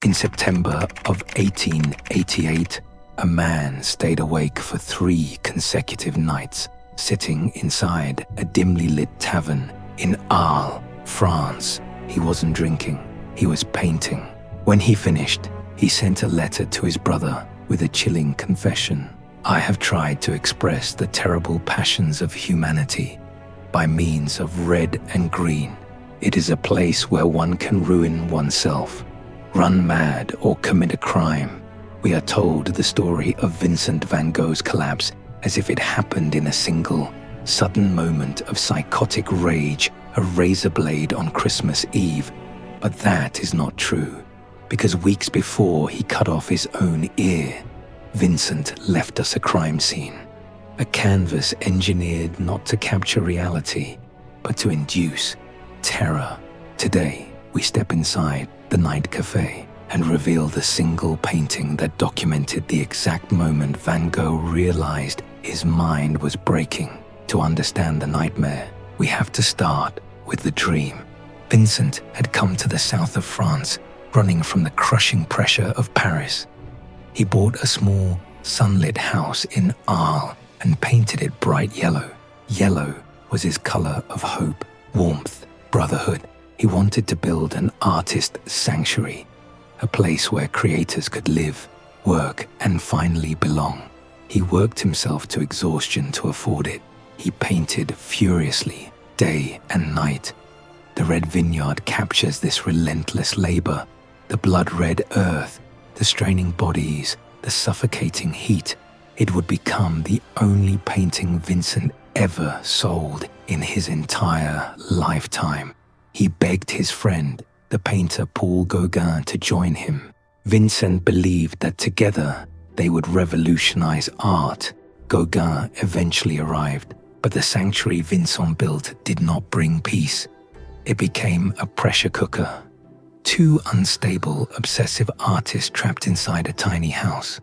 In September of 1888, a man stayed awake for 3 consecutive nights, sitting inside a dimly lit tavern in Arles, France. He wasn't drinking, he was painting. When he finished, he sent a letter to his brother with a chilling confession. I have tried to express the terrible passions of humanity by means of red and green. It is a place where one can ruin oneself, run mad, or commit a crime. We are told the story of Vincent van Gogh's collapse as if it happened in a single, sudden moment of psychotic rage, a razor blade on Christmas Eve. But that is not true, because weeks before he cut off his own ear, Vincent left us a crime scene, a canvas engineered not to capture reality, but to induce terror. Today, we step inside the Night Café and reveal the single painting that documented the exact moment Van Gogh realized his mind was breaking. To understand the nightmare, we have to start with the dream. Vincent had come to the south of France, running from the crushing pressure of Paris. He bought a small, sunlit house in Arles and painted it bright yellow. Yellow was his color of hope, warmth, brotherhood. He wanted to build an artist sanctuary, a place where creators could live, work, and finally belong. He worked himself to exhaustion to afford it. He painted furiously, day and night. The Red Vineyard captures this relentless labor, the blood-red earth, the straining bodies, the suffocating heat. It would become the only painting Vincent ever sold in his entire lifetime. He begged his friend, the painter Paul Gauguin, to join him. Vincent believed that together they would revolutionize art. Gauguin eventually arrived, but the sanctuary Vincent built did not bring peace. It became a pressure cooker. 2 unstable, obsessive artists trapped inside a tiny house,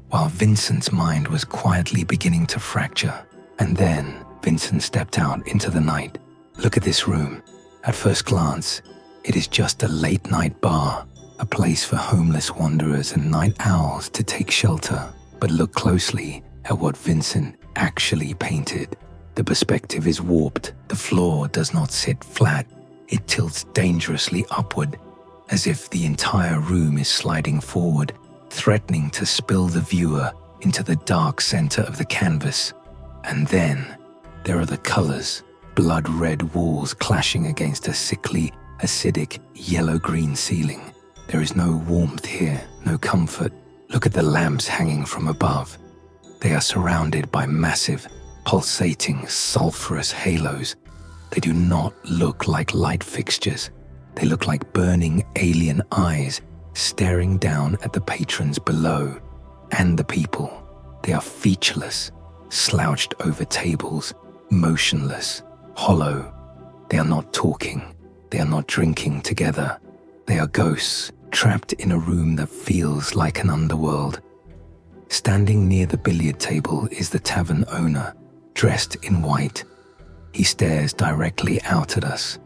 while Vincent's mind was quietly beginning to fracture. And then Vincent stepped out into the night. Look at this room. At first glance, it is just a late-night bar, a place for homeless wanderers and night owls to take shelter. But look closely at what Vincent actually painted. The perspective is warped. The floor does not sit flat. It tilts dangerously upward, as if the entire room is sliding forward, threatening to spill the viewer into the dark center of the canvas. And then there are the colors, blood-red walls clashing against a sickly, acidic, yellow-green ceiling. There is no warmth here, no comfort. Look at the lamps hanging from above. They are surrounded by massive, pulsating, sulfurous halos. They do not look like light fixtures. They look like burning alien eyes staring down at the patrons below and the people. They are featureless, slouched over tables, motionless, hollow. They are not talking. They are not drinking together. They are ghosts trapped in a room that feels like an underworld. Standing near the billiard table is the tavern owner, dressed in white. He stares directly out at us,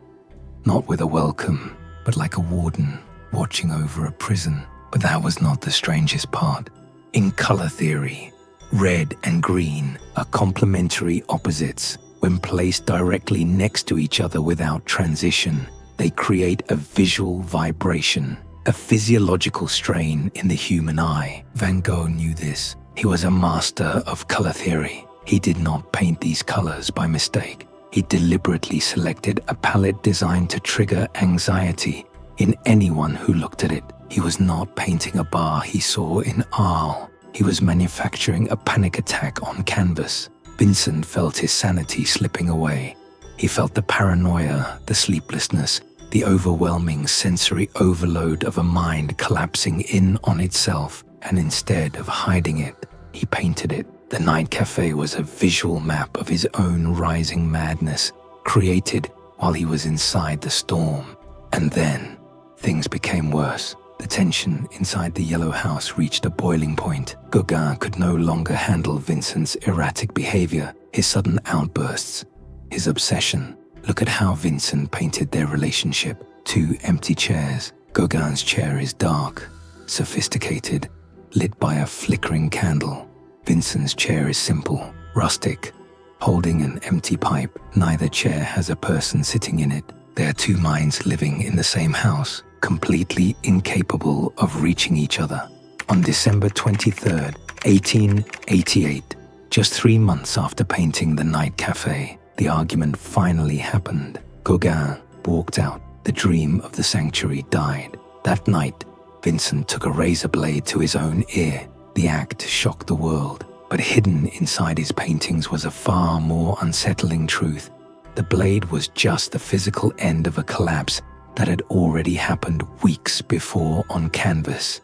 not with a welcome, but like a warden watching over a prison. But that was not the strangest part. In color theory, red and green are complementary opposites. When placed directly next to each other without transition, they create a visual vibration, a physiological strain in the human eye. Van Gogh knew this. He was a master of color theory. He did not paint these colors by mistake. He deliberately selected a palette designed to trigger anxiety in anyone who looked at it. He was not painting a bar he saw in Arles. He was manufacturing a panic attack on canvas. Vincent felt his sanity slipping away. He felt the paranoia, the sleeplessness, the overwhelming sensory overload of a mind collapsing in on itself. And instead of hiding it, he painted it. The Night Café was a visual map of his own rising madness, created while he was inside the storm. And then, things became worse. The tension inside the yellow house reached a boiling point. Gauguin could no longer handle Vincent's erratic behavior, his sudden outbursts, his obsession. Look at how Vincent painted their relationship. 2 empty chairs. Gauguin's chair is dark, sophisticated, lit by a flickering candle. Vincent's chair is simple, rustic, holding an empty pipe. Neither chair has a person sitting in it. They are two minds living in the same house, completely incapable of reaching each other. On December 23rd, 1888, just 3 months after painting the Night Café, the argument finally happened. Gauguin walked out. The dream of the sanctuary died. That night, Vincent took a razor blade to his own ear. The act shocked the world, but hidden inside his paintings was a far more unsettling truth. The blade was just the physical end of a collapse that had already happened weeks before on canvas.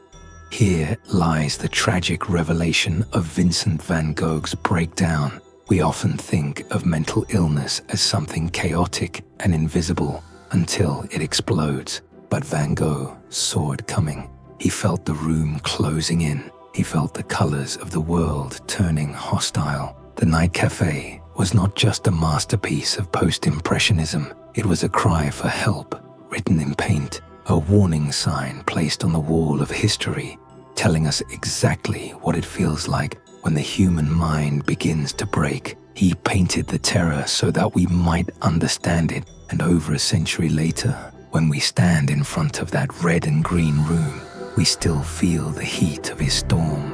Here lies the tragic revelation of Vincent van Gogh's breakdown. We often think of mental illness as something chaotic and invisible until it explodes. But Van Gogh saw it coming. He felt the room closing in. He felt the colors of the world turning hostile. The Night Café was not just a masterpiece of post-impressionism. It was a cry for help, written in paint, a warning sign placed on the wall of history, telling us exactly what it feels like when the human mind begins to break. He painted the terror so that we might understand it, and over a century later, when we stand in front of that red and green room, we still feel the heat of his storm.